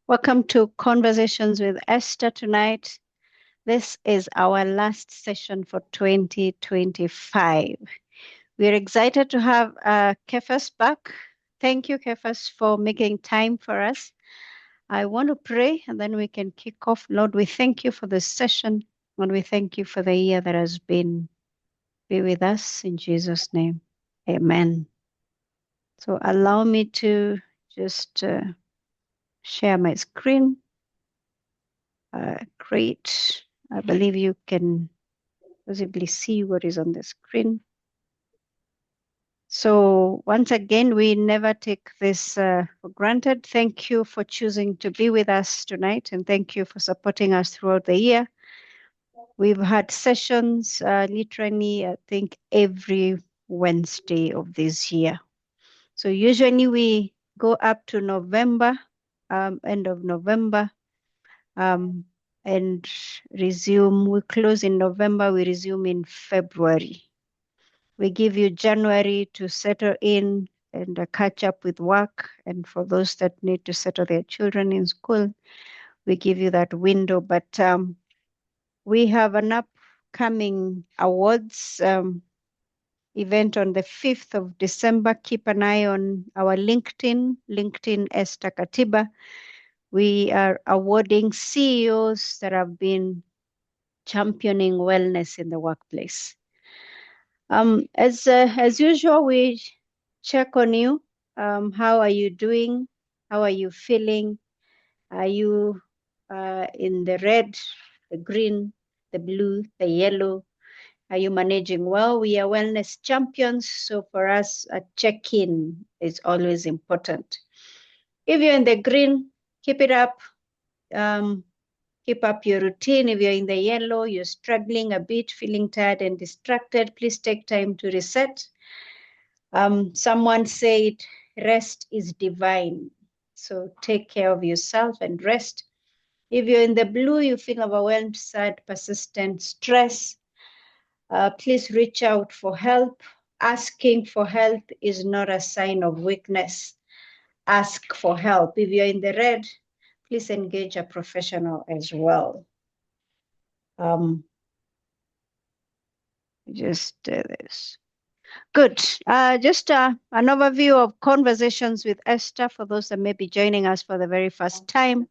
Welcome to Conversations with Esther tonight. This is our last session for 2025. We're excited to have Kefas back. Thank you, Kefas, for making time for us. I want to pray and then we can kick off. Lord, we thank you for this session and we thank you for the year that has been. Be with us in Jesus' name. Amen. So allow me to just share my screen. Great. I believe you can visibly see what is on the screen. So once again, we never take this for granted. Thank you for choosing to be with us tonight, and thank you for supporting us throughout the year. We've had sessions literally, I think, every Wednesday of this year. So usually we go up to November, end of November, and resume. We close in November, we resume in February. We give you January to settle in and catch up with work. And for those that need to settle their children in school, we give you that window. But we have an upcoming awards event on the 5th of December. Keep an eye on our LinkedIn Esther Katiba. We are awarding CEOs that have been championing wellness in the workplace. As usual, we check on you. How are you doing? How are you feeling? Are you in the red, the green, the blue, the yellow? Are you managing well? We are wellness champions, so for us, a check-in is always important. If you're in the green, keep it up. Keep up your routine. If you're in the yellow, you're struggling a bit, feeling tired and distracted, please take time to reset. Someone said, rest is divine. So take care of yourself and rest. If you're in the blue, you feel overwhelmed, sad, persistent stress, please reach out for help. Asking for help is not a sign of weakness. Ask for help. If you're in the red, please engage a professional as well. Just this. Good. Just an overview of Conversations with Esther for those that may be joining us for the very first time.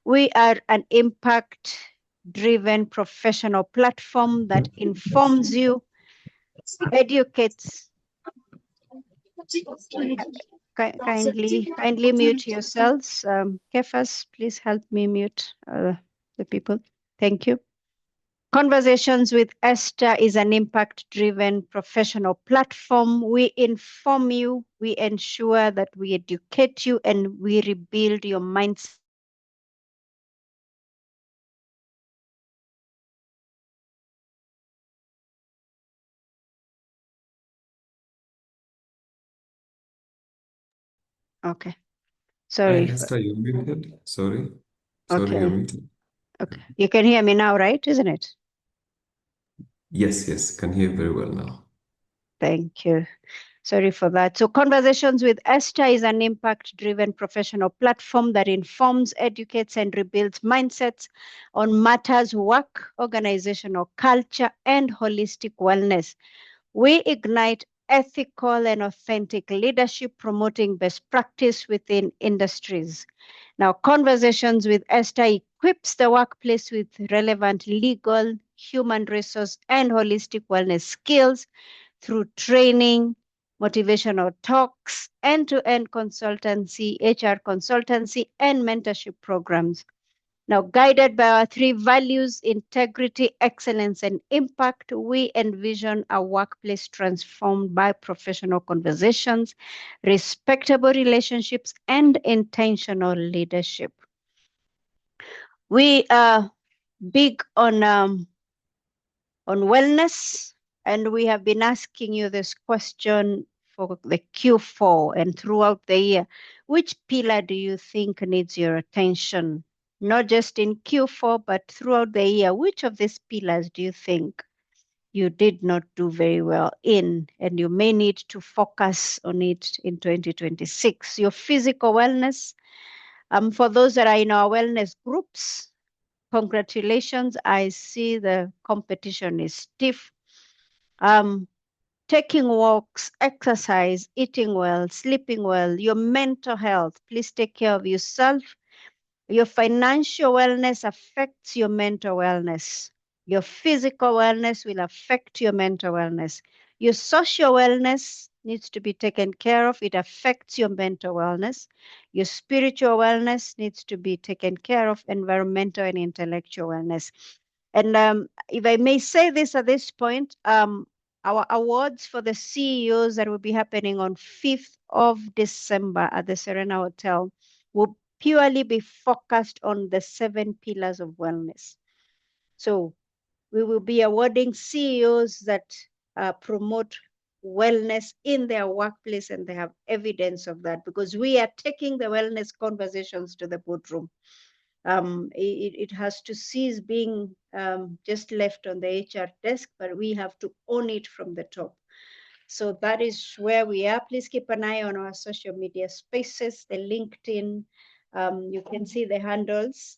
We are an impact-driven professional platform that informs you, educates. Kindly mute yourselves. Kefas, please help me mute the people. Thank you. Conversations with Esther is an impact-driven professional platform. We inform you, we ensure that we educate you, and we rebuild your mindset. Okay. Sorry. Esther, you're muted. Sorry. Okay. You're muted. Okay. You can hear me now, right? Isn't it? Yes, can hear very well now. Thank you. Sorry for that. So Conversations with Esther is an impact-driven professional platform that informs, educates, and rebuilds mindsets on matters work, organizational culture, and holistic wellness. We ignite ethical and authentic leadership, promoting best practice within industries. Now, Conversations with Esther equips the workplace with relevant legal, human resource, and holistic wellness skills through training, motivational talks, end-to-end consultancy, HR consultancy, and mentorship programs. Now, guided by our three values, integrity, excellence, and impact, we envision a workplace transformed by professional conversations, respectable relationships, and intentional leadership. We are big on wellness, and we have been asking you this question for the Q4 and throughout the year. Which pillar do you think needs your attention? Not just in Q4, but throughout the year. Which of these pillars do you think you did not do very well in, and you may need to focus on it in 2026? Your physical wellness, For those that are in our wellness groups, congratulations. I see the competition is stiff. Taking walks, exercise, eating well, sleeping well, your mental health. Please take care of yourself. Your financial wellness affects your mental wellness. Your physical wellness will affect your mental wellness. Your social wellness needs to be taken care of. It affects your mental wellness. Your spiritual wellness needs to be taken care of, environmental and intellectual wellness. And if I may say this at this point, our awards for the CEOs that will be happening on 5th of December at the Serena Hotel will purely be focused on the 7 pillars of wellness. So we will be awarding CEOs that promote wellness in their workplace, and they have evidence of that, because we are taking the wellness conversations to the boardroom. It has to cease being just left on the HR desk, but we have to own it from the top. So that is where we are. Please keep an eye on our social media spaces, the LinkedIn. You can see the handles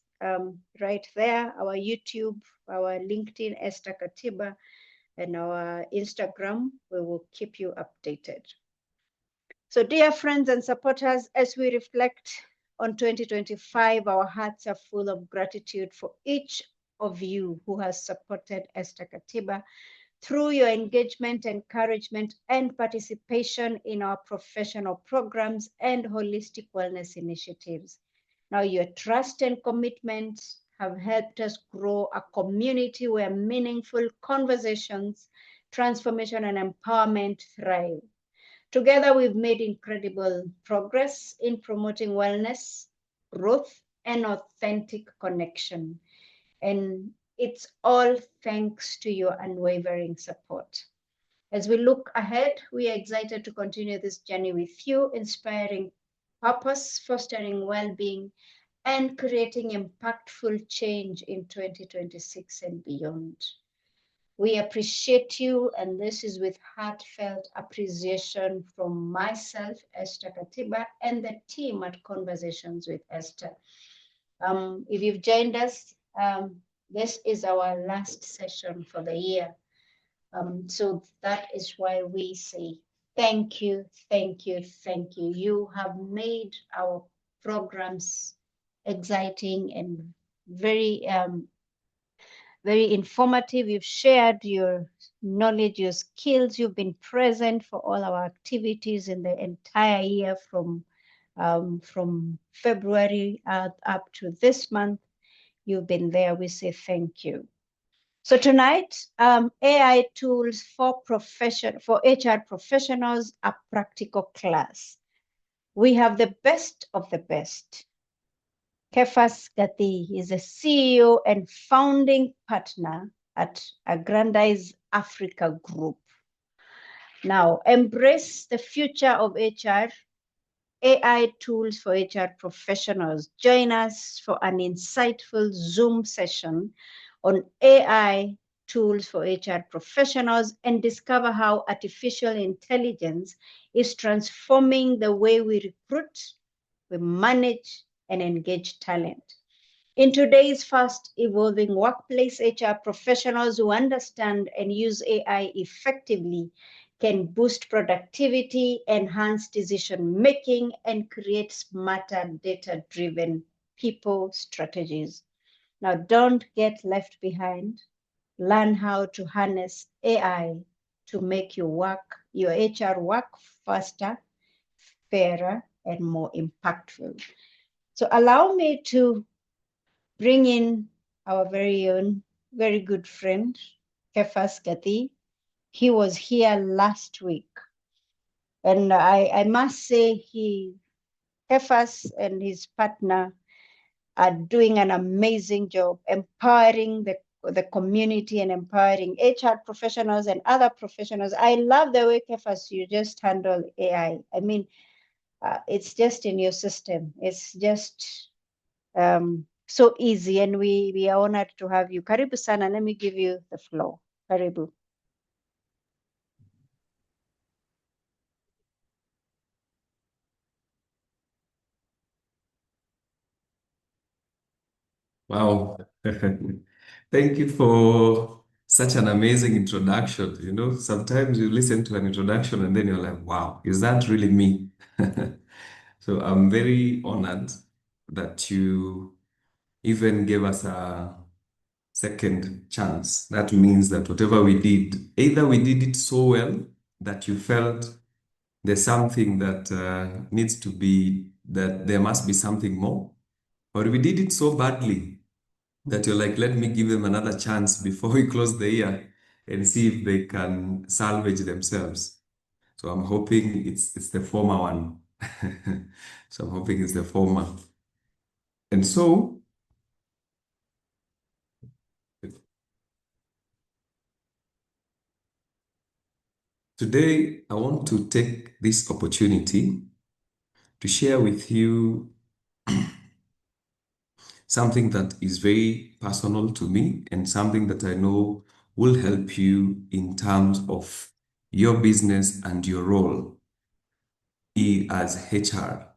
right there, our YouTube, our LinkedIn, Esther Katiba, and our Instagram. We will keep you updated. So dear friends and supporters, as we reflect on 2025, our hearts are full of gratitude for each of you who has supported Esther Katiba through your engagement, encouragement, and participation in our professional programs and holistic wellness initiatives. Now, your trust and commitment have helped us grow a community where meaningful conversations, transformation, and empowerment thrive. Together, we've made incredible progress in promoting wellness, growth, and authentic connection. And it's all thanks to your unwavering support. As we look ahead, we are excited to continue this journey with you, inspiring purpose, fostering well-being, and creating impactful change in 2026 and beyond. We appreciate you, and this is with heartfelt appreciation from myself, Esther Katiba, and the team at Conversations with Esther. If you've joined us, this is our last session for the year. So that is why we say thank you, thank you, thank you. You have made our programs exciting and very very informative. You've shared your knowledge, your skills. You've been present for all our activities in the entire year from February up to this month. You've been there. We say thank you. So tonight, AI tools for HR professionals, a practical class. We have the best of the best. Kefas Gati is a CEO and founding partner at Agrandize Africa Group. Now, embrace the future of HR, AI tools for HR professionals. Join us for an insightful Zoom session on AI tools for HR professionals and discover how artificial intelligence is transforming the way we recruit, we manage, and engage talent. In today's fast evolving workplace, HR professionals who understand and use AI effectively can boost productivity, enhance decision making, and create smarter data-driven people strategies. Now, don't get left behind. Learn how to harness AI to make your HR work faster, fairer, and more impactful. So allow me to bring in our very own, very good friend, Kefas Gati. He was here last week. And I must say, Kefas and his partner are doing an amazing job empowering the community and empowering HR professionals and other professionals. I love the way, Kefas, you just handle AI. I mean, it's just in your system. It's just so easy, and we are honored to have you. Karibu sana. Let me give you the floor. Karibu. Wow. Thank you for such an amazing introduction. You know, sometimes you listen to an introduction and then you're like, wow, is that really me? So I'm very honored that you even gave us a second chance. That means that whatever we did, either we did it so well that you felt there's something that needs to be, that there must be something more, or we did it so badly that you're like, let me give them another chance before we close the year and see if they can salvage themselves. So I'm hoping it's the former one. So I'm hoping it's the former. And so today I want to take this opportunity to share with you something that is very personal to me and something that I know will help you in terms of your business and your role as HR.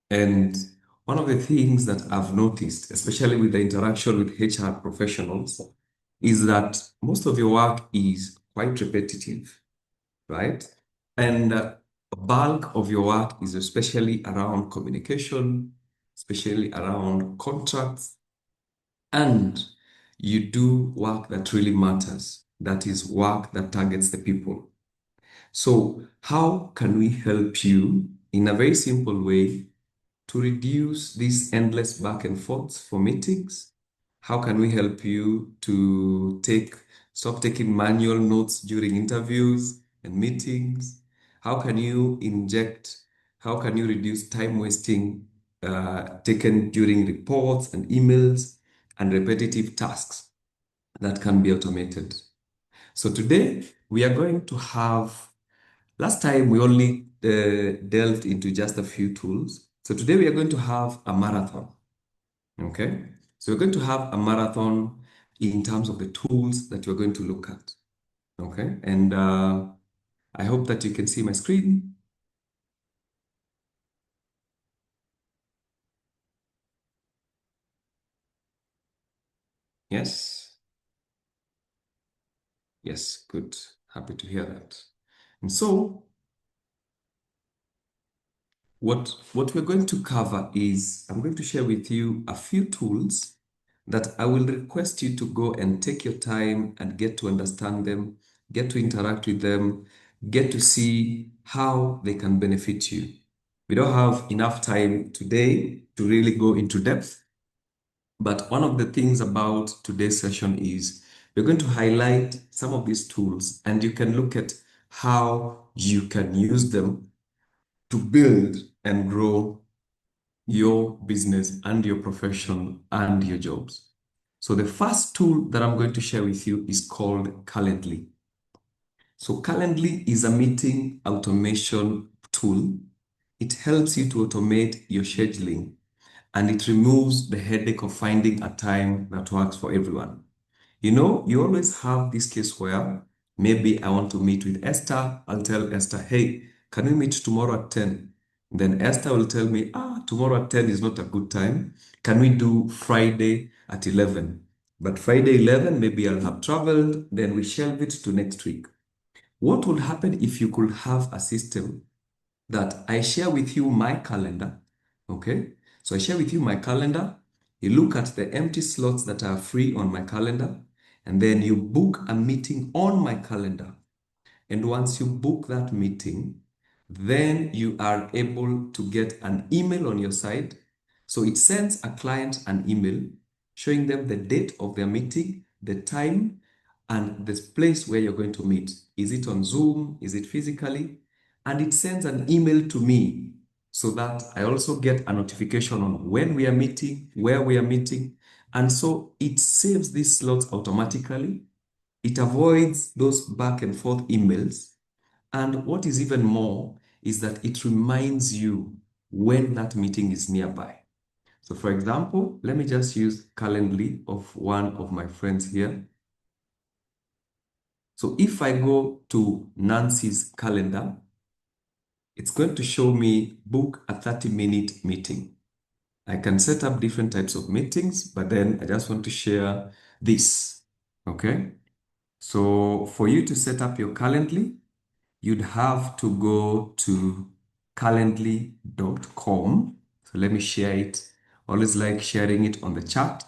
And one of the things that I've noticed, especially with the interaction with HR professionals, is that most of your work is quite repetitive, right? And a bulk of your work is especially around communication, especially around contracts, and you do work that really matters. That is work that targets the people. So, how can we help you in a very simple way to reduce these endless back and forths for meetings? How can we help you to stop taking manual notes during interviews and meetings? How can you how can you reduce time wasting taken during reports and emails and repetitive tasks that can be automated? So today we are going to have, last time we only delved into just a few tools. So today we are going to have a marathon. Okay. So we're going to have a marathon in terms of the tools that we're going to look at. Okay. And I hope that you can see my screen. Yes. Yes. Good. Happy to hear that. And so what we're going to cover is I'm going to share with you a few tools that I will request you to go and take your time and get to understand them, get to interact with them, get to see how they can benefit you. We don't have enough time today to really go into depth, but one of the things about today's session is we're going to highlight some of these tools and you can look at how you can use them to build and grow your business and your profession and your jobs. So the first tool that I'm going to share with you is called Calendly. So Calendly is a meeting automation tool. It helps you to automate your scheduling and it removes the headache of finding a time that works for everyone. You know, you always have this case where maybe I want to meet with Esther. I'll tell Esther, hey, can we meet tomorrow at 10? Then Esther will tell me, tomorrow at 10 is not a good time. Can we do Friday at 11? But Friday 11, maybe I'll have traveled, then we shelve it to next week. What would happen if you could have a system that I share with you my calendar? Okay, so I share with you my calendar. You look at the empty slots that are free on my calendar, and then you book a meeting on my calendar. And once you book that meeting, then you are able to get an email on your side. So it sends a client an email showing them the date of their meeting, the time, and the place where you're going to meet. Is it on Zoom? Is it physically? And it sends an email to me so that I also get a notification on when we are meeting, where we are meeting. And so it saves these slots automatically. It avoids those back and forth emails. And what is even more is that it reminds you when that meeting is nearby. So for example, let me just use Calendly of one of my friends here. So if I go to Nancy's calendar, it's going to show me book a 30-minute meeting. I can set up different types of meetings, but then I just want to share this. Okay. So for you to set up your Calendly, you'd have to go to calendly.com. So let me share it. Always like sharing it on the chat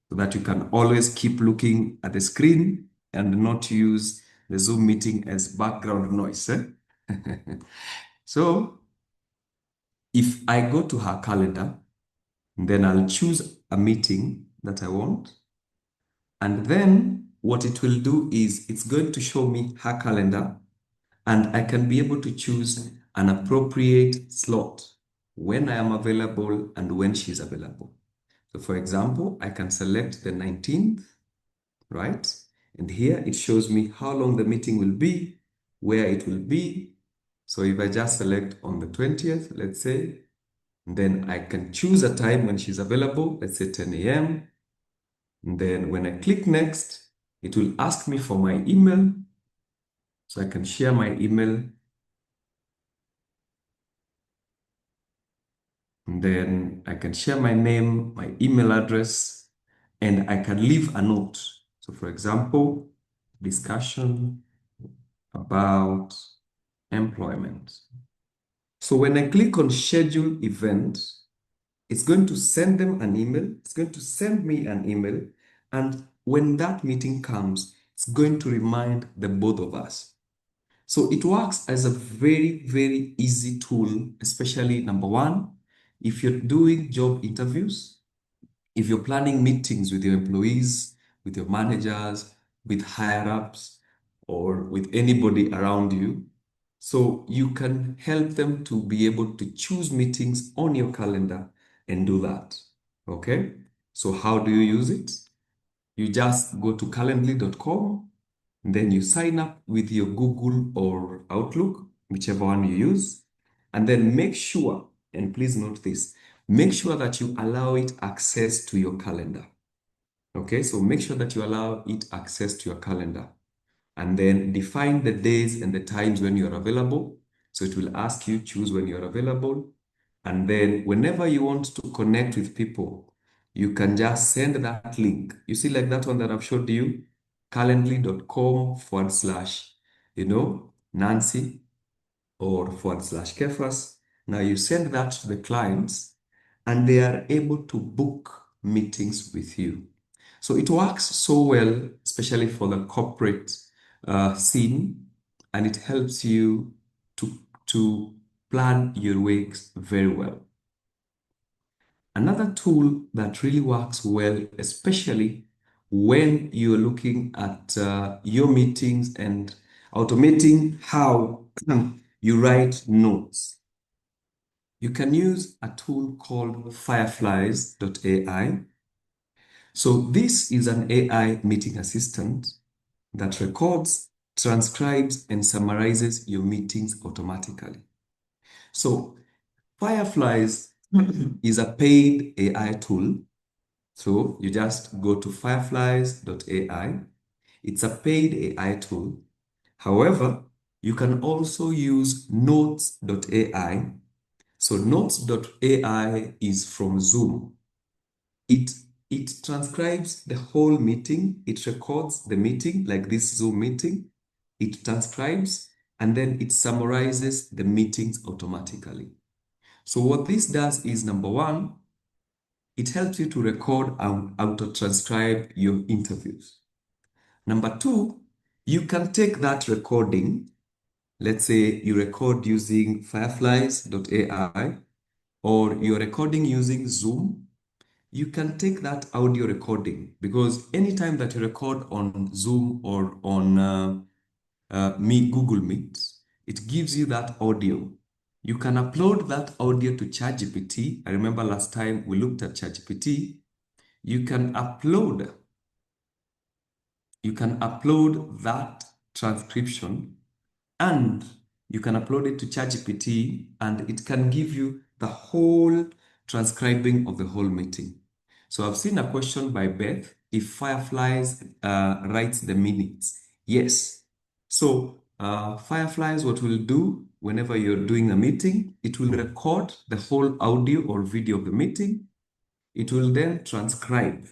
so that you can always keep looking at the screen and not use the Zoom meeting as background noise. So if I go to her calendar, then I'll choose a meeting that I want. And then what it will do is it's going to show me her calendar, and I can be able to choose an appropriate slot when I am available and when she's available. So for example, I can select the 19th, right? And here it shows me how long the meeting will be, where it will be. So if I just select on the 20th, let's say, then I can choose a time when she's available, let's say 10 a.m. And then when I click next, it will ask me for my email. So I can share my email. And then I can share my name, my email address, and I can leave a note. So for example, discussion about employment. So when I click on schedule event, it's going to send them an email. It's going to send me an email. And when that meeting comes, it's going to remind the both of us. So it works as a very, very easy tool, especially number one, if you're doing job interviews, if you're planning meetings with your employees, with your managers, with higher ups, or with anybody around you. So you can help them to be able to choose meetings on your calendar and do that. Okay. So how do you use it? You just go to calendly.com, then you sign up with your Google or Outlook, whichever one you use, and then make sure, and please note this, make sure that you allow it access to your calendar. Okay, so make sure that you allow it access to your calendar, and then define the days and the times when you are available. So it will ask you, choose when you are available. And then whenever you want to connect with people, you can just send that link. You see, like that one that I've showed you, calendly.com/, Nancy or /Kefas. Now you send that to the clients and they are able to book meetings with you. So it works so well, especially for the corporate scene, and it helps you to plan your weeks very well. Another tool that really works well, especially when you're looking at your meetings and automating how you write notes. You can use a tool called fireflies.ai. So this is an AI meeting assistant that records, transcribes, and summarizes your meetings automatically. So Fireflies is a paid AI tool. So you just go to fireflies.ai. It's a paid AI tool. However, you can also use notes.ai. So notes.ai is from Zoom. It transcribes the whole meeting. It records the meeting like this Zoom meeting. It transcribes and then it summarizes the meetings automatically. So what this does is number one, it helps you to record and auto-transcribe your interviews. Number two, you can take that recording. Let's say you record using fireflies.ai or you're recording using Zoom. You can take that audio recording because anytime that you record on Zoom or on Google Meet, it gives you that audio. You can upload that audio to ChatGPT. I remember last time we looked at ChatGPT. You can upload that transcription and you can upload it to ChatGPT and it can give you the whole transcribing of the whole meeting. So I've seen a question by Beth, if Fireflies writes the minutes. Yes. So Fireflies, what will do whenever you're doing a meeting, it will record the whole audio or video of the meeting it will then transcribe.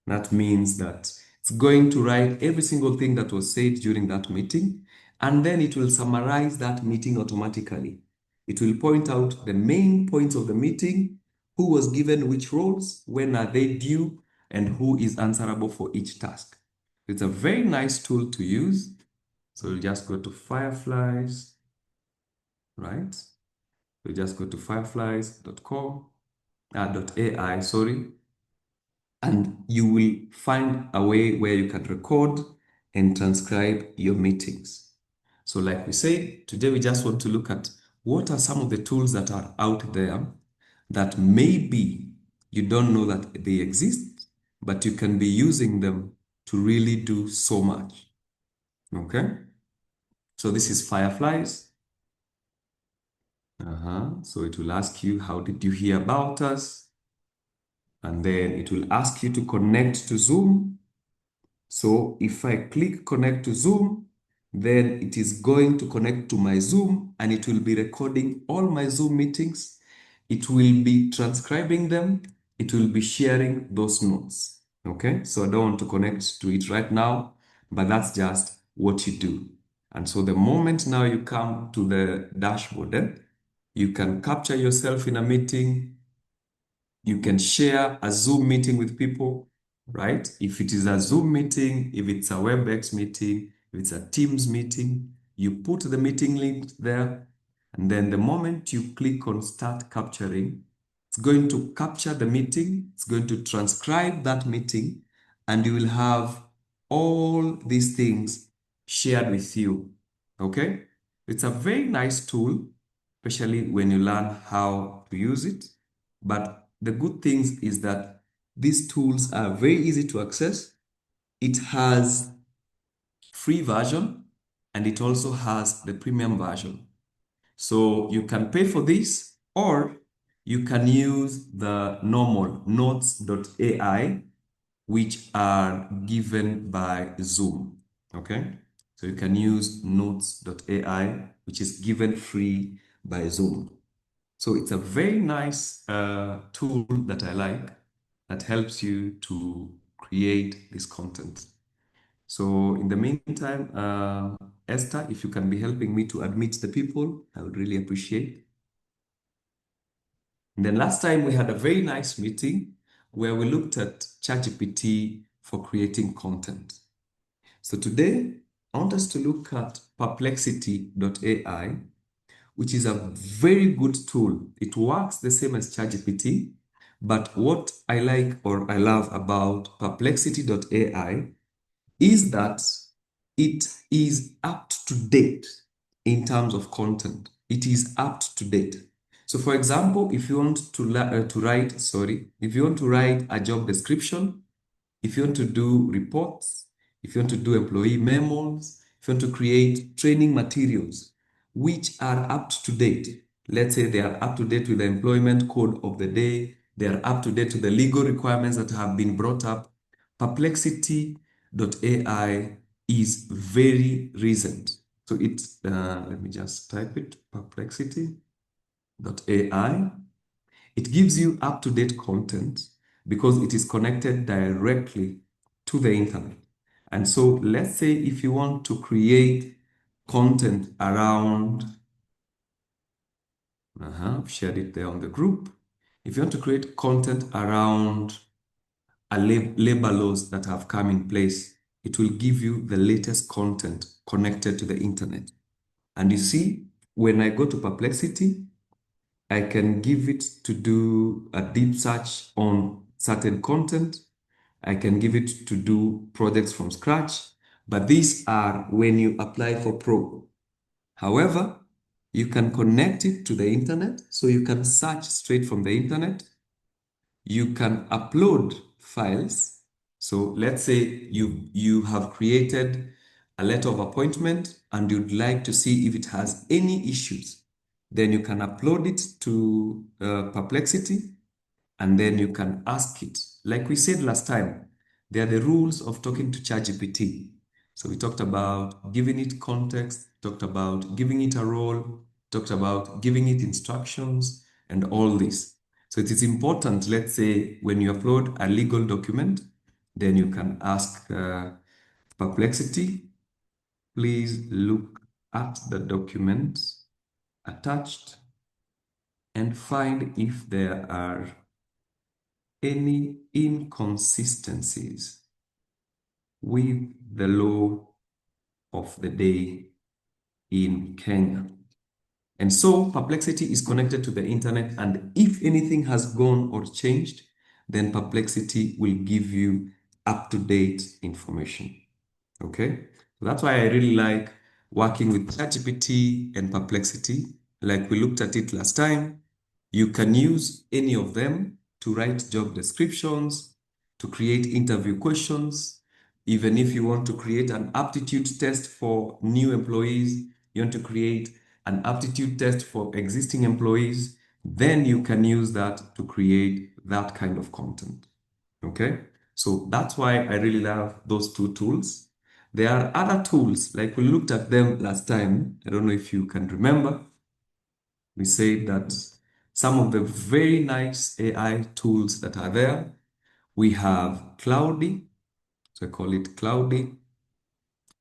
That means that it's going to write every single thing that was said during that meeting, and then it will summarize that meeting automatically. It will point out the main points of the meeting, who was given which roles, when are they due, and who is answerable for each task. It's a very nice tool to use. So we'll just go to Fireflies, right? We'll just go to fireflies.com, .ai, sorry, and you will find a way where you can record and transcribe your meetings. So like we said, today we just want to look at what are some of the tools that are out there that maybe you don't know that they exist, but you can be using them to really do so much. Okay? So this is Fireflies. So it will ask you, how did you hear about us? And then it will ask you to connect to Zoom. So if I click connect to Zoom, then it is going to connect to my Zoom and it will be recording all my Zoom meetings. It will be transcribing them. It will be sharing those notes. Okay, so I don't want to connect to it right now, but that's just what you do. And so the moment now you come to the dashboard, you can capture yourself in a meeting. You can share a Zoom meeting with people, right? If it is a Zoom meeting, if it's a WebEx meeting, if it's a Teams meeting, you put the meeting link there. And then the moment you click on start capturing, it's going to capture the meeting. It's going to transcribe that meeting, and you will have all these things shared with you. Okay? It's a very nice tool, especially when you learn how to use it. But the good things is that these tools are very easy to access. It has free version and it also has the premium version. So you can pay for this or you can use the normal notes.ai, which are given by Zoom. Okay. So you can use notes.ai, which is given free by Zoom. So it's a very nice tool that I like that helps you to create this content. So in the meantime, Esther, if you can be helping me to admit the people, I would really appreciate. And then last time we had a very nice meeting where we looked at ChatGPT for creating content. So today, I want us to look at perplexity.ai, which is a very good tool. It works the same as ChatGPT, but what I like or I love about perplexity.ai is that it is up to date in terms of content. It is up to date. So for example, if you want if you want to write a job description, if you want to do reports, if you want to do employee memos, if you want to create training materials, which are up to date. Let's say they are up to date with the employment code of the day. They are up to date with the legal requirements that have been brought up. Perplexity.ai is very recent. So let me just type it, perplexity.ai. It gives you up-to-date content because it is connected directly to the internet. And so let's say if you want to create content around, I've shared it there on the group. If you want to create content around labor laws that have come in place, it will give you the latest content connected to the internet. And you see, when I go to Perplexity, I can give it to do a deep search on certain content. I can give it to do projects from scratch, but these are when you apply for Pro. However, you can connect it to the internet, so you can search straight from the internet. You can upload files. So let's say you have created a letter of appointment and you'd like to see if it has any issues. Then you can upload it to Perplexity and then you can ask it. Like we said last time, there are the rules of talking to ChatGPT. So we talked about giving it context, talked about giving it a role, talked about giving it instructions and all this. So it is important, let's say, when you upload a legal document, then you can ask Perplexity, please look at the document attached and find if there are any inconsistencies with the law of the day in Kenya. And so Perplexity is connected to the internet, and if anything has gone or changed, then Perplexity will give you up-to-date information. Okay? So that's why I really like working with ChatGPT and Perplexity. Like we looked at it last time, you can use any of them to write job descriptions, to create interview questions. Even if you want to create an aptitude test for new employees, you want to create an aptitude test for existing employees, then you can use that to create that kind of content. Okay? So that's why I really love those two tools. There are other tools, like we looked at them last time. I don't know if you can remember. We said that some of the very nice AI tools that are there, we have Cloudy, so I call it Cloudy.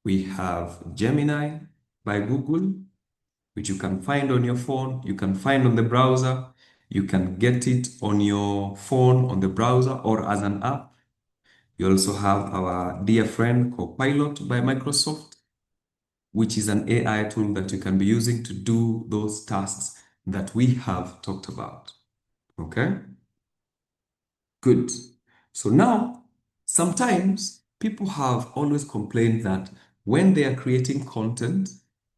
We have Gemini by Google, which you can find on your phone, you can find on the browser, you can get it on your phone, on the browser, or as an app. You also have our dear friend Copilot by Microsoft, which is an AI tool that you can be using to do those tasks that we have talked about. Okay? Good. So now, sometimes people have always complained that when they are creating content,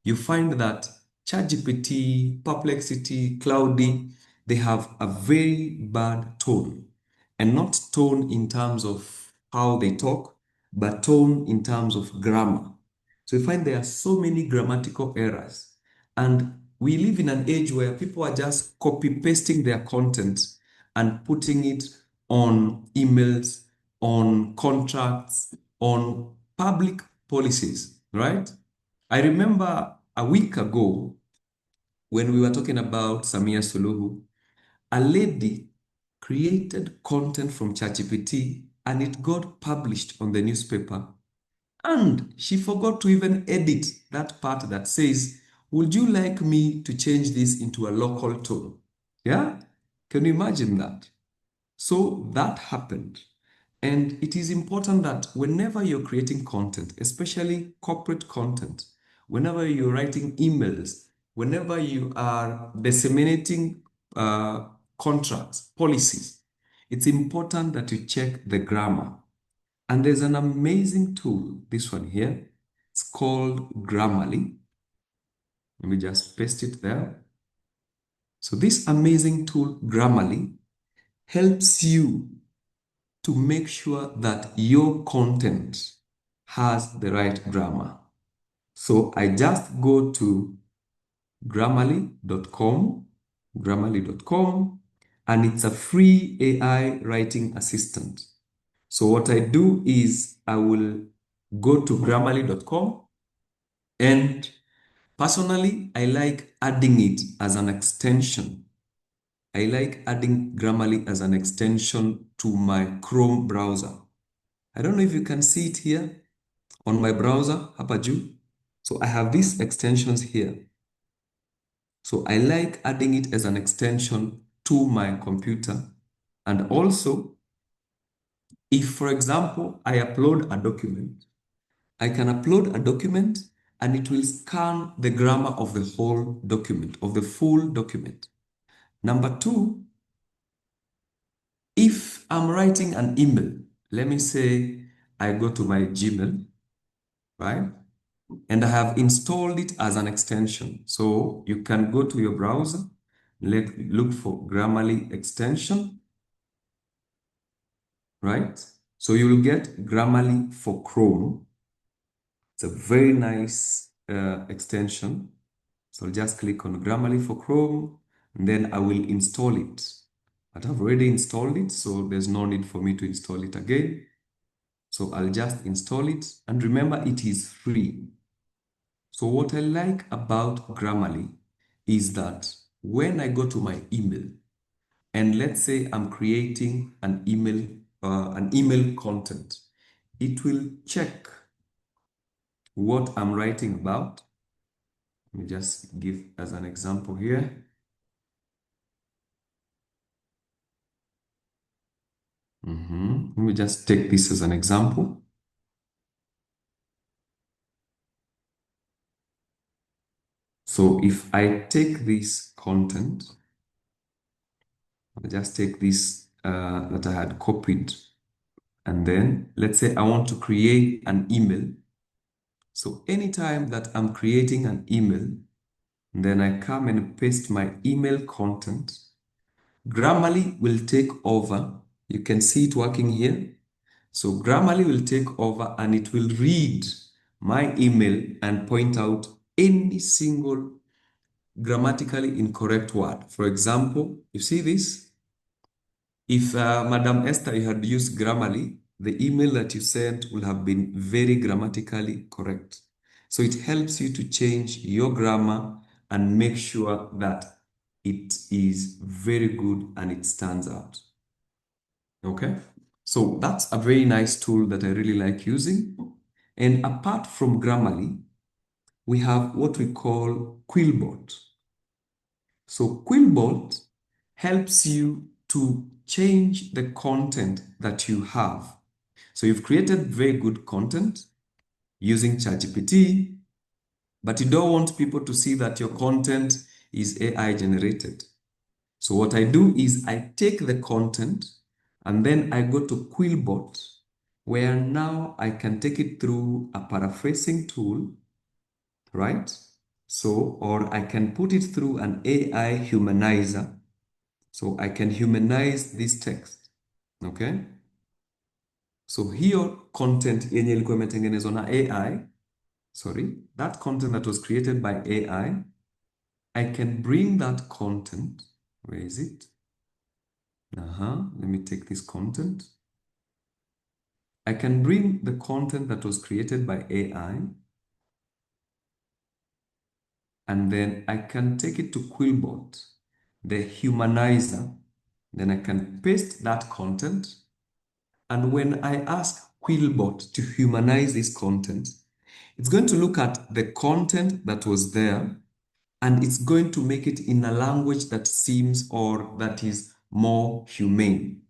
you find that ChatGPT, Perplexity, Cloudy, they have a very bad tone. And not tone in terms of how they talk, but tone in terms of grammar. So you find there are so many grammatical errors. And we live in an age where people are just copy pasting their content and putting it on emails, on contracts, on public policies, right? I remember a week ago when we were talking about Samia Suluhu, a lady created content from ChatGPT and it got published on the newspaper. And she forgot to even edit that part that says, would you like me to change this into a local tone? Yeah? Can you imagine that? So that happened. And it is important that whenever you're creating content, especially corporate content, whenever you're writing emails, whenever you are disseminating contracts, policies, it's important that you check the grammar. And there's an amazing tool, this one here. It's called Grammarly. Let me just paste it there. So this amazing tool, Grammarly, helps you to make sure that your content has the right grammar. So I just go to grammarly.com, and it's a free AI writing assistant. So what I do is I will go to grammarly.com, and personally, I like adding it as an extension. I like adding Grammarly as an extension to my Chrome browser. I don't know if you can see it here on my browser, hapa juu. So I have these extensions here. So I like adding it as an extension to my computer. And also, if, for example, I upload a document, I can upload a document and it will scan the grammar of the whole document, of the full document. Number two, if I'm writing an email, let me say I go to my Gmail, right? And I have installed it as an extension. So you can go to your browser, look for Grammarly extension, right? So you will get Grammarly for Chrome. It's a very nice extension. So I'll just click on Grammarly for Chrome, and then I will install it. But I've already installed it, so there's no need for me to install it again. So I'll just install it. And remember, it is free. So what I like about Grammarly is that when I go to my email, and let's say I'm creating an email content. It will check what I'm writing about. Let me just give as an example here. Let me just take this as an example. So if I take this content, I'll just take this that I had copied, and then let's say I want to create an email. So anytime that I'm creating an email, then I come and paste my email content, Grammarly will take over. You can see it working here. So Grammarly will take over and it will read my email and point out any single grammatically incorrect word. For example, you see this? If Madam Esther, you had used Grammarly, the email that you sent will have been very grammatically correct. So it helps you to change your grammar and make sure that it is very good and it stands out. Okay? So that's a very nice tool that I really like using. And apart from Grammarly, we have what we call Quillbot. So Quillbot helps you to change the content that you have. So you've created very good content using ChatGPT, but you don't want people to see that your content is AI generated. So what I do is I take the content and then I go to Quillbot, where now I can take it through a paraphrasing tool, right? So, or I can put it through an AI humanizer. So I can humanize this text, okay? So hiyo content yenye ilikuwa imetengenezwa na AI, that content that was created by AI, I can bring that content. Where is it? Let me take this content. I can bring the content that was created by AI, and then I can take it to Quillbot, the humanizer. Then I can paste that content. And when I ask Quillbot to humanize this content, it's going to look at the content that was there and it's going to make it in a language that seems or that is more humane.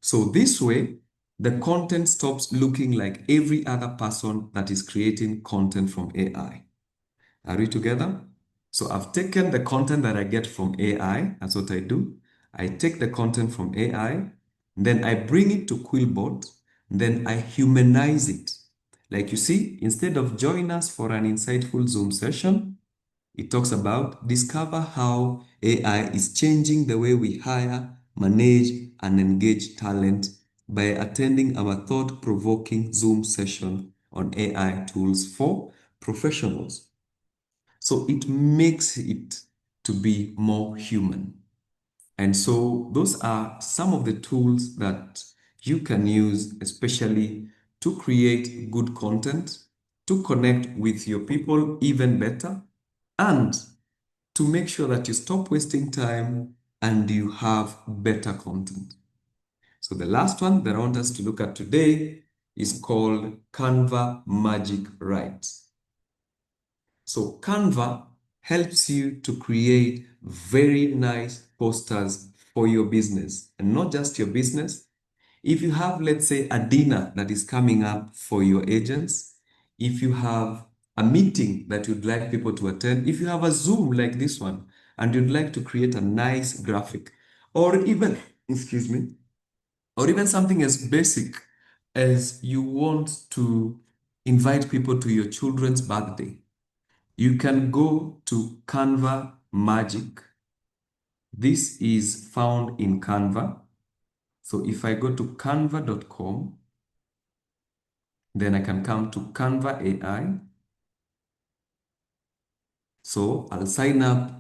So this way, the content stops looking like every other person that is creating content from AI. Are we together? So I've taken the content that I get from AI. That's what I do. I take the content from AI, then I bring it to Quillbot, then I humanize it. Like you see, instead of join us for an insightful Zoom session, it talks about discover how AI is changing the way we hire, manage, and engage talent by attending our thought-provoking Zoom session on AI tools for professionals. So it makes it to be more human. And so those are some of the tools that you can use, especially to create good content, to connect with your people even better, and to make sure that you stop wasting time and you have better content. So the last one that I want us to look at today is called Canva Magic Write. So Canva helps you to create very nice posters for your business, and not just your business. If you have, let's say, a dinner that is coming up for your agents, if you have a meeting that you'd like people to attend, if you have a Zoom like this one, and you'd like to create a nice graphic, or even, excuse me, or even something as basic as you want to invite people to your children's birthday, you can go to Canva Magic. This is found in Canva. So if I go to canva.com, then I can come to Canva AI. So I'll sign up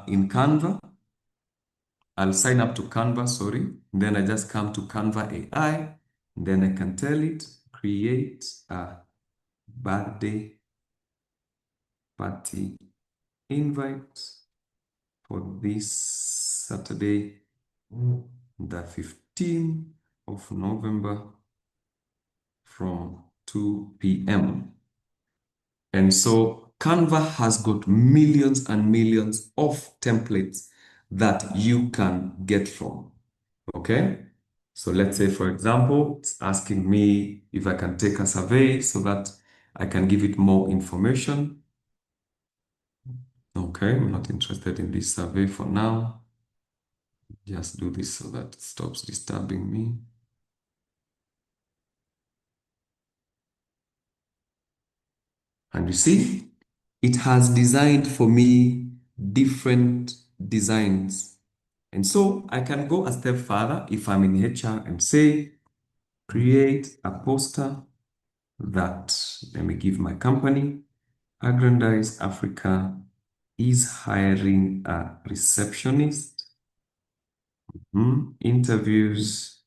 in Canva. I'll sign up to Canva, sorry. Then I just come to Canva AI. Then I can tell it, create a birthday party invite for this Saturday, the 15th of November from 2 p.m. And so Canva has got millions and millions of templates that you can get from. Okay? So let's say, for example, it's asking me if I can take a survey so that I can give it more information. Okay, I'm not interested in this survey for now. Just do this so that it stops disturbing me. And you see, it has designed for me different designs. And so I can go a step further if I'm in HR and say, create a poster that, let me give my company, Aggrandize Africa is hiring a receptionist. Interviews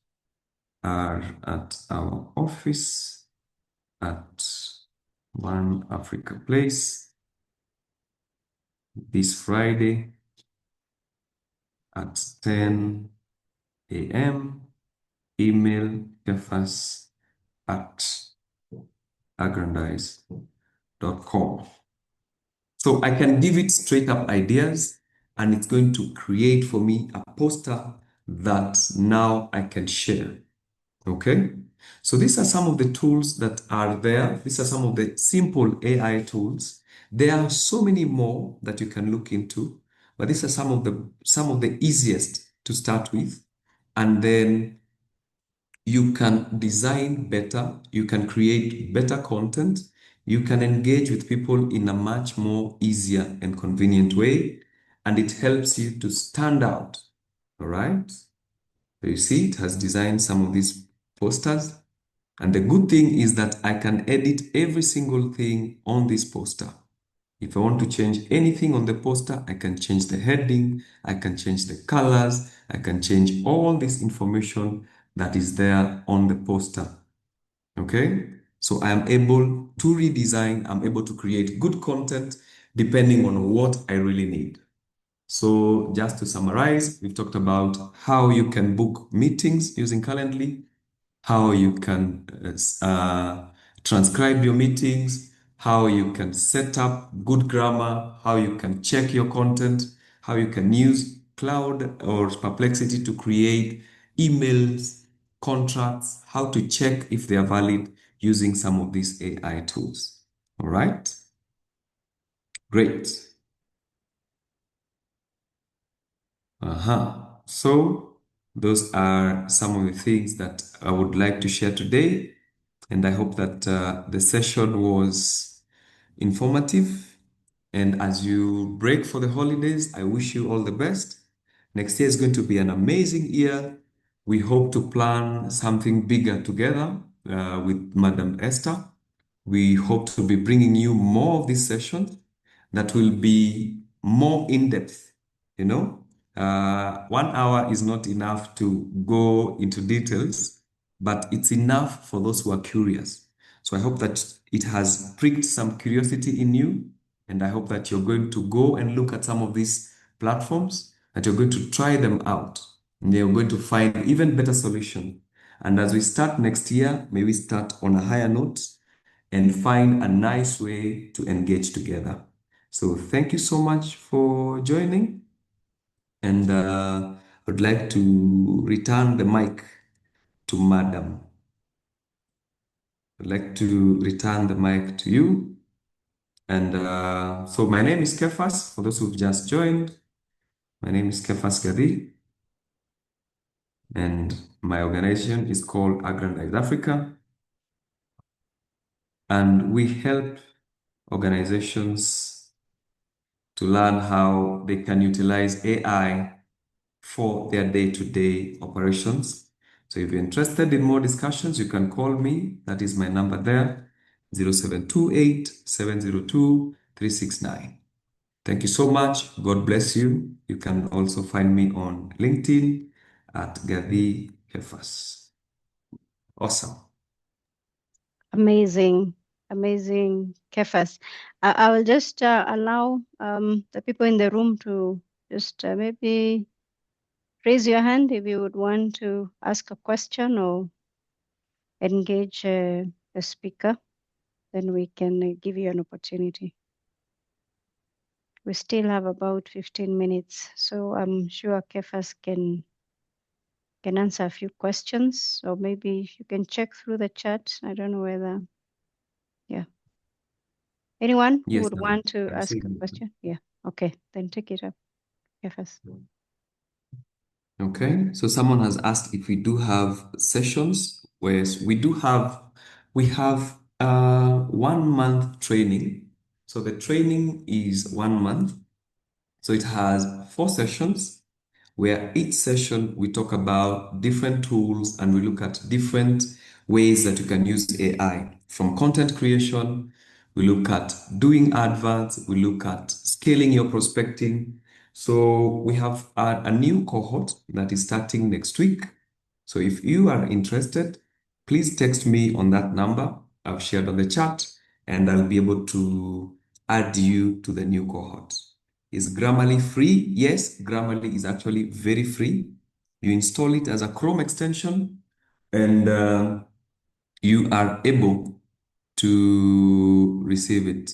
are at our office at One Africa Place this Friday at 10 a.m. Email kefas@aggrandize.com. So I can give it straight up ideas and it's going to create for me a poster that now I can share. Okay? So these are some of the tools that are there. These are some of the simple AI tools. There are so many more that you can look into, but these are some of the easiest to start with. And then you can design better, you can create better content, you can engage with people in a much more easier and convenient way, and it helps you to stand out. All right? So you see, it has designed some of these posters. And the good thing is that I can edit every single thing on this poster. If I want to change anything on the poster, I can change the heading, I can change the colors, I can change all this information that is there on the poster. Okay? So I am able to redesign, I'm able to create good content depending on what I really need. So just to summarize, we've talked about how you can book meetings using Calendly, how you can transcribe your meetings, how you can set up good grammar, how you can check your content, how you can use Cloud or Perplexity to create emails, contracts, how to check if they are valid using some of these AI tools. All right? Great. So those are some of the things that I would like to share today. And I hope that the session was informative. And as you break for the holidays, I wish you all the best. Next year is going to be an amazing year. We hope to plan something bigger together with Madam Esther. We hope to be bringing you more of these sessions that will be more in depth. You know, 1 hour is not enough to go into details, but it's enough for those who are curious. So I hope that it has pricked some curiosity in you, and I hope that you're going to go and look at some of these platforms, that you're going to try them out, and you're going to find even better solution. And as we start next year, may we start on a higher note and find a nice way to engage together. So thank you so much for joining. And I would like to return the mic to Madam. I'd like to return the mic to you. And so my name is Kefas, for those who've just joined. My name is Kefas Gadi, and my organization is called Aggrandize Africa. And we help organizations to learn how they can utilize AI for their day-to-day operations. So if you're interested in more discussions, you can call me. That is my number there, 0728 702 369. Thank you so much. God bless you. You can also find me on LinkedIn at Gadi Kefas. Awesome. Amazing, amazing, Kefas. I will just allow the people in the room to just maybe raise your hand if you would want to ask a question or engage a speaker, then we can give you an opportunity. We still have about 15 minutes, so I'm sure Kefas can answer a few questions, or maybe you can check through the chat. I don't know whether, yeah. Anyone who Yes, would want to I'm ask a seeing it. question? Yeah, okay, then take it up, Kefas. Okay, so someone has asked if we do have sessions, whereas we have 1 month training. So the training is 1 month. So it has 4 sessions where each session we talk about different tools and we look at different ways that you can use AI. From content creation, we look at doing adverts, we look at scaling your prospecting. So we have a new cohort that is starting next week. So if you are interested, please text me on that number I've shared on the chat, and I'll be able to add you to the new cohort. Is Grammarly free? Yes, Grammarly is actually very free. You install it as a Chrome extension, and you are able to receive it.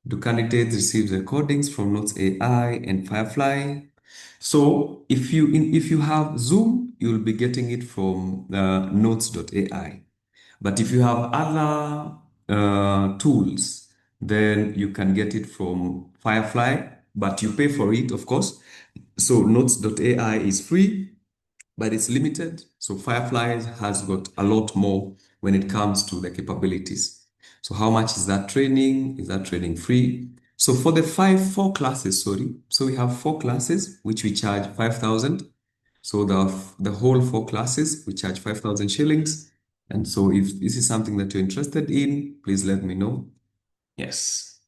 Do candidates receive recordings from Notes AI and Firefly? So if you have Zoom, you'll be getting it from Notes.ai. But if you have other tools, then you can get it from Firefly, but you pay for it, of course. So Notes.ai is free, but it's limited. So Firefly has got a lot more when it comes to the capabilities. So how much is that training? Is that training free? So for the four classes, sorry. So we have 4 classes, which we charge 5,000. So the whole 4 classes, we charge 5,000 shillings. And so if this is something that you're interested in, please let me know. Yes.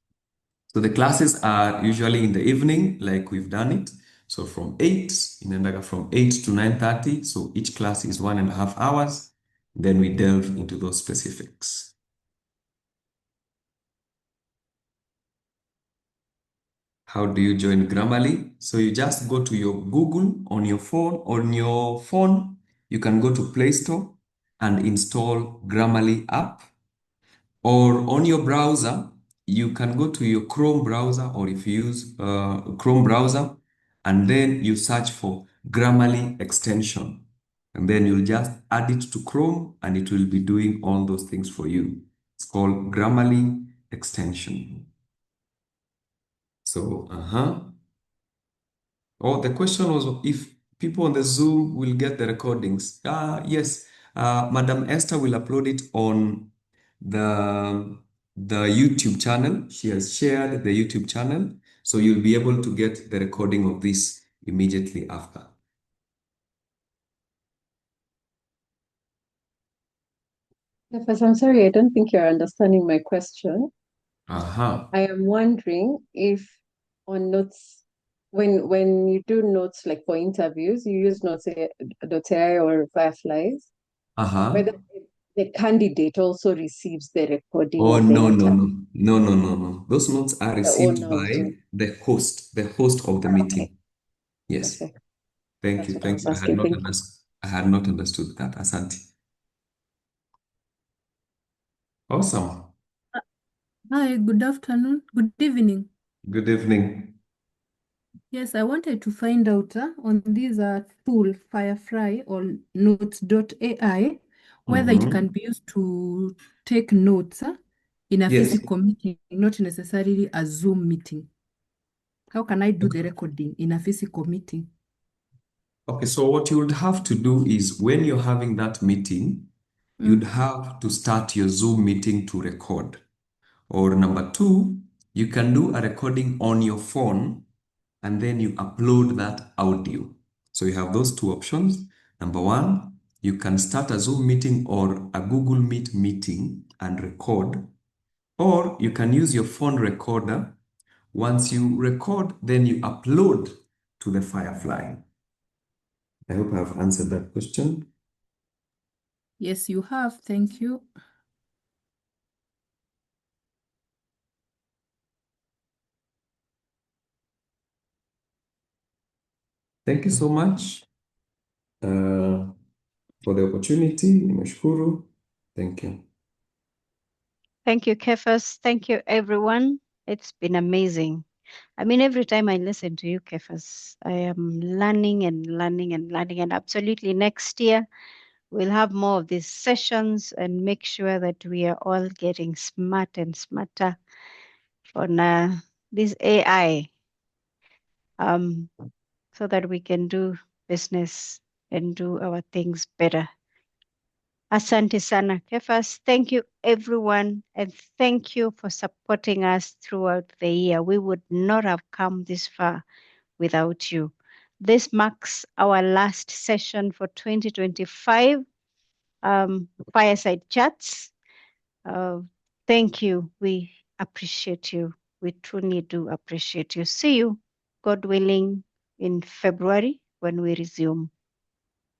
So the classes are usually in the evening, like we've done it. So from 8, in Endaga from 8 to 9:30. So each class is 1.5 hours. Then we delve into those specifics. How do you join Grammarly? So you just go to your Google on your phone. On your phone, you can go to Play Store and install Grammarly app. Or on your browser, you can go to your Chrome browser, or if you use Chrome browser, and then you search for Grammarly extension. And then you'll just add it to Chrome and it will be doing all those things for you. It's called Grammarly extension. So, Oh, the question was if people on the Zoom will get the recordings. Yes, Madam Esther will upload it on the YouTube channel. She has shared the YouTube channel, so you'll be able to get the recording of this immediately after. Yes, I'm sorry, I don't think you're understanding my question. Uh-huh. I am wondering if on notes, when you do notes like for interviews, you use notes.ai or Fireflies, Uh-huh. whether the candidate also receives the recording Oh, of the no, no, interview, no. No, no, no, no. Those notes are the received owner of Zoom. by the host of the Okay, meeting. Yes. perfect. Thank That's you. what I Thank was you. asking. Thank you. I had not understood that. Asante. Awesome. Hi, good afternoon. Good evening. Good evening. Yes, I wanted to find out on this tool, Firefly or Notes.ai, whether it Mm-hmm. can be used to take notes in a Yes. physical meeting, not necessarily a Zoom meeting. How can I do the recording in a physical meeting? Okay, so what you would have to do is when you're having that meeting, you'd have to start your Zoom meeting to record. Or number two, you can do a recording on your phone and then you upload that audio. So you have those two options. Number one, you can start a Zoom meeting or a Google Meet meeting and record, or you can use your phone recorder. Once you record, then you upload to the Firefly. I hope I've answered that question. Yes, you have. Thank you. Thank you so much for the opportunity. Nimeshukuru. Thank you. Thank you, Kefas. Thank you, everyone. It's been amazing. I mean, every time I listen to you, Kefas, I am learning and learning and learning. And absolutely next year, we'll have more of these sessions and make sure that we are all getting smart and smarter on this AI so that we can do business and do our things better. Asante sana, Kefas. Thank you, everyone. And thank you for supporting us throughout the year. We would not have come this far without you. This marks our last session for 2025 Fireside Chats. Thank you. We appreciate you. We truly do appreciate you. See you, God willing, in February when we resume.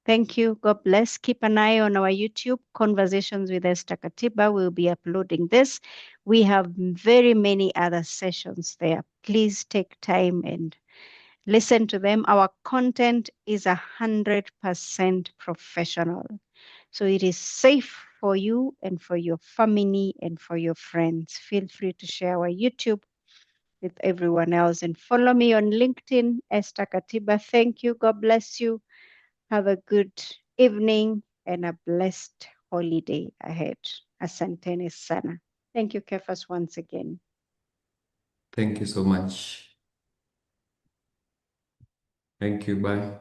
Thank you. God bless. Keep an eye on our YouTube, Conversations with Esther Katiba. We'll be uploading this. We have very many other sessions there. Please take time and listen to them. Our content is 100% professional. So it is safe for you and for your family and for your friends. Feel free to share our YouTube with everyone else and follow me on LinkedIn, Esther Katiba. Thank you. God bless you. Have a good evening and a blessed holiday ahead. Asanteni sana. Thank you, Kefas, once again. Thank you so much. Thank you. Bye.